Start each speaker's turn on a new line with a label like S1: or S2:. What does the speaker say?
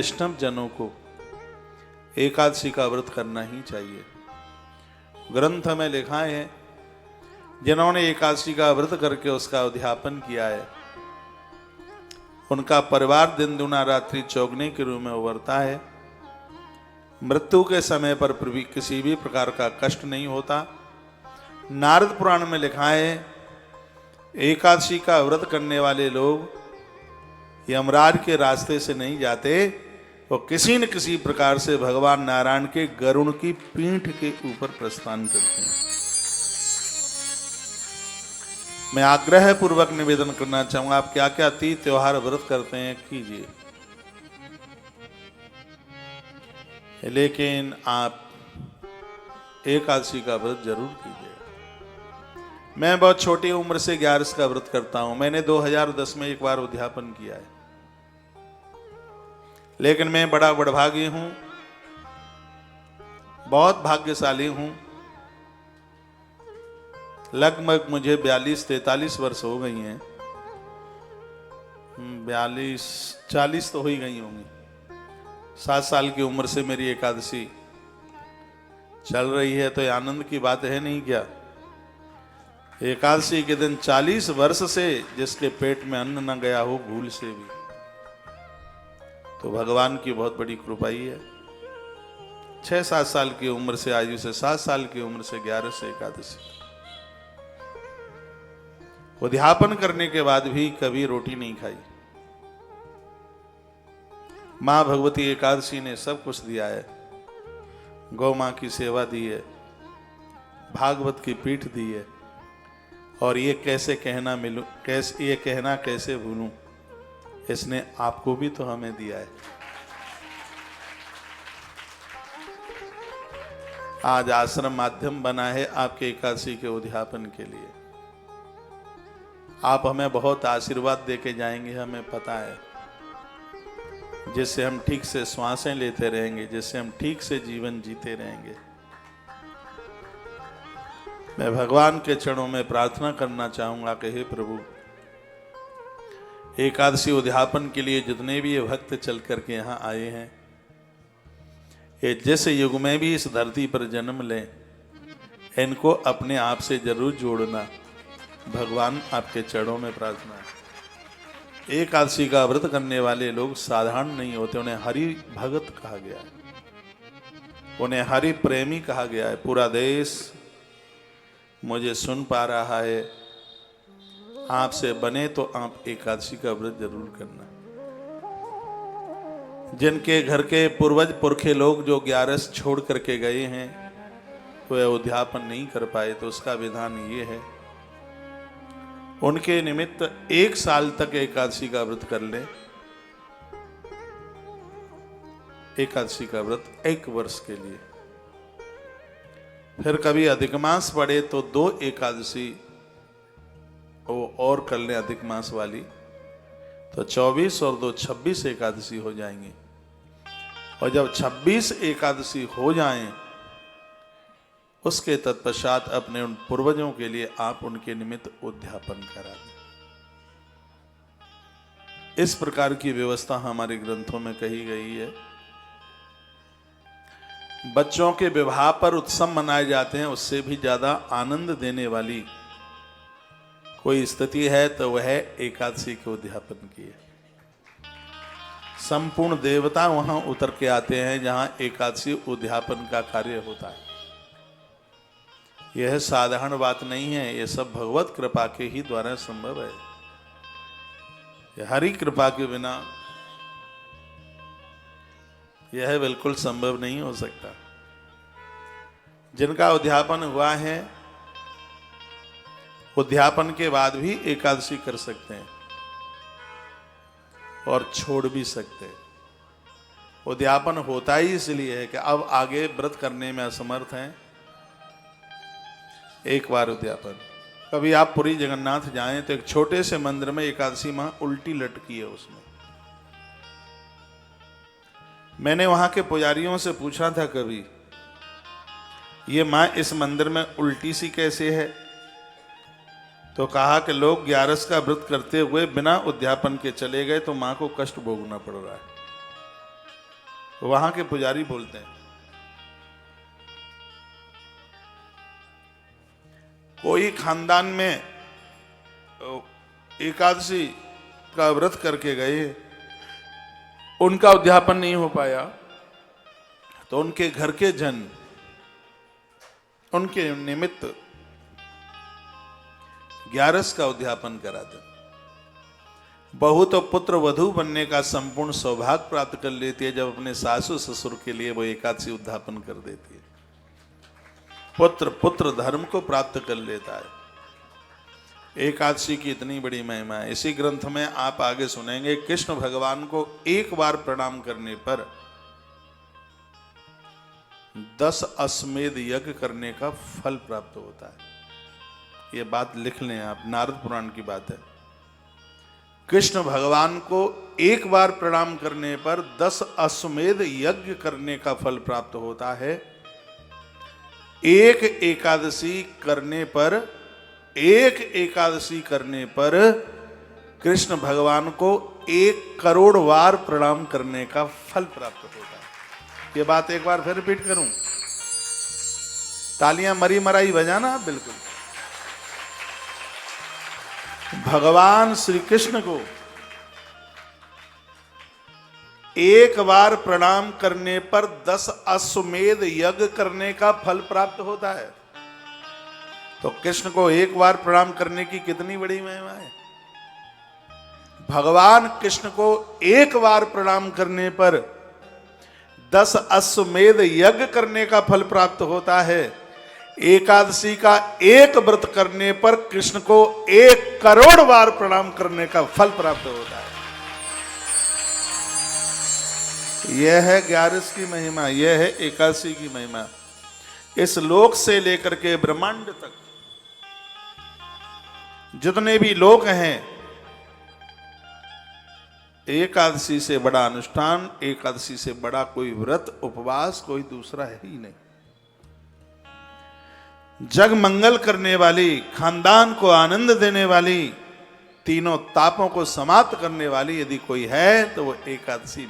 S1: वैष्णव जनों को एकादशी का व्रत करना ही चाहिए। ग्रंथ में लिखा है, जिन्होंने एकादशी का व्रत करके उसका उद्यापन किया है, उनका परिवार दिन दुना रात्रि चौगने के रूप में उभरता है। मृत्यु के समय पर किसी भी प्रकार का कष्ट नहीं होता। नारद पुराण में लिखा है, एकादशी का व्रत करने वाले लोग यमराज के रास्ते से नहीं जाते, वो किसी न किसी प्रकार से भगवान नारायण के गरुड़ की पीठ के ऊपर प्रस्थान करते हैं। मैं आग्रह पूर्वक निवेदन करना चाहूंगा, आप क्या क्या तीज त्योहार व्रत करते हैं कीजिए, लेकिन आप एकादशी का व्रत जरूर कीजिए। मैं बहुत छोटी उम्र से 11 का व्रत करता हूं। मैंने 2010 में एक बार उद्यापन किया है, लेकिन मैं बड़ा बड़भागी हूं, बहुत भाग्यशाली हूं। लगभग मुझे 42-43 वर्ष हो गई हैं। 42-40 तो हो ही गई होंगी। 7 साल की उम्र से मेरी एकादशी चल रही है, तो ये आनंद की बात है नहीं क्या? एकादशी के दिन 40 वर्ष से जिसके पेट में अन्न न गया हो भूल से भी, तो भगवान की बहुत बड़ी कृपा ही है। 6-7 साल की उम्र से, आयु से 7 साल की उम्र से 11 से एकादशी उद्यापन करने के बाद भी कभी रोटी नहीं खाई। मां भगवती एकादशी ने सब कुछ दिया है। गौ मां की सेवा दी है, भागवत की पीठ दी है, और ये कैसे कहना मिलूं, ये कहना कैसे भूलूं, इसने आपको भी तो हमें दिया है। आज आश्रम माध्यम बना है आपके एकादशी के उद्यापन के लिए। आप हमें बहुत आशीर्वाद देके जाएंगे, हमें पता है, जिससे हम ठीक से श्वासें लेते रहेंगे, जिससे हम ठीक से जीवन जीते रहेंगे। मैं भगवान के चरणों में प्रार्थना करना चाहूंगा कि हे प्रभु, एकादशी उद्यापन के लिए जितने भी ये भक्त चल करके यहाँ आए हैं, ये जिस युग में भी इस धरती पर जन्म लें, इनको अपने आप से जरूर जोड़ना। भगवान आपके चरणों में प्रार्थना है। एकादशी का व्रत करने वाले लोग साधारण नहीं होते, उन्हें हरि भगत कहा गया है, उन्हें हरि प्रेमी कहा गया है। पूरा देश मुझे सुन पा रहा है, आपसे बने तो आप एकादशी का व्रत जरूर करना। जिनके घर के पूर्वज पुरखे लोग जो 11 छोड़ करके गए हैं, वह उद्यापन नहीं कर पाए, तो उसका विधान ये है, उनके निमित्त 1 साल तक एकादशी का व्रत कर ले। एकादशी का व्रत 1 वर्ष के लिए। फिर कभी अधिक मास पड़े तो 2 एकादशी वो और कर ले अधिक मास वाली, तो 24 और 2 26 एकादशी हो जाएंगी। और जब 26 एकादशी हो जाएं, उसके तत्पश्चात अपने उन पूर्वजों के लिए आप उनके निमित्त उद्यापन करा दें। इस प्रकार की व्यवस्था हमारे ग्रंथों में कही गई है। बच्चों के विवाह पर उत्सव मनाए जाते हैं, उससे भी ज्यादा आनंद देने वाली कोई स्थिति है तो वह एकादशी के उद्यापन की है। संपूर्ण देवता वहां उतर के आते हैं जहां एकादशी उद्यापन का कार्य होता है। यह साधारण बात नहीं है, यह सब भगवत कृपा के ही द्वारा संभव है। यह हरि कृपा के बिना यह बिल्कुल संभव नहीं हो सकता। जिनका उद्यापन हुआ है, उद्यापन के बाद भी एकादशी कर सकते हैं और छोड़ भी सकते हैं। उद्यापन होता ही इसलिए है कि अब आगे व्रत करने में असमर्थ हैं। एक बार उद्यापन, कभी आप पुरी जगन्नाथ जाएं तो एक छोटे से मंदिर में एकादशी मां उल्टी लटकी है। उसमें मैंने वहां के पुजारियों से पूछा था, कभी ये मां इस मंदिर में उल्टी सी कैसे है? तो कहा कि लोग 11 का व्रत करते हुए बिना उद्यापन के चले गए, तो मां को कष्ट भोगना पड़ रहा है। वहां के पुजारी बोलते हैं, कोई खानदान में एकादशी का व्रत करके गए, उनका उद्यापन नहीं हो पाया, तो उनके घर के जन उनके निमित्त 11 का उद्यापन कराते। बहू तो पुत्र वधू बनने का संपूर्ण सौभाग्य प्राप्त कर लेती है जब अपने सासू ससुर के लिए वो एकादशी उद्यापन कर देती है। पुत्र धर्म को प्राप्त कर लेता है। एकादशी की इतनी बड़ी महिमा है। इसी ग्रंथ में आप आगे सुनेंगे, कृष्ण भगवान को एक बार प्रणाम करने पर 10 अश्वमेध यज्ञ करने का फल प्राप्त होता है। ये बात लिख लें आप, नारद पुराण की बात है। कृष्ण भगवान को एक बार प्रणाम करने पर 10 अश्वमेध यज्ञ करने का फल प्राप्त होता है। एक एकादशी करने पर कृष्ण भगवान को 1 करोड़ बार प्रणाम करने का फल प्राप्त होता है। ये बात एक बार फिर रिपीट करूं, तालियां मरी मराई बजाना आप बिल्कुल। भगवान श्री कृष्ण को एक बार प्रणाम करने पर 10 अश्वमेध यज्ञ करने का फल प्राप्त होता है। तो कृष्ण को एक बार प्रणाम करने की कितनी बड़ी महिमा है। भगवान कृष्ण को एक बार प्रणाम करने पर 10 अश्वमेध यज्ञ करने का फल प्राप्त होता है। एकादशी का एक व्रत करने पर कृष्ण को 1 करोड़ बार प्रणाम करने का फल प्राप्त होता है। यह है 11 की महिमा, यह है एकादशी की महिमा। इस लोक से लेकर के ब्रह्मांड तक जितने भी लोक हैं, एकादशी से बड़ा अनुष्ठान, एकादशी से बड़ा कोई व्रत उपवास कोई दूसरा है ही नहीं। जग मंगल करने वाली, खानदान को आनंद देने वाली, तीनों तापों को समाप्त करने वाली यदि कोई है तो वो एकादशी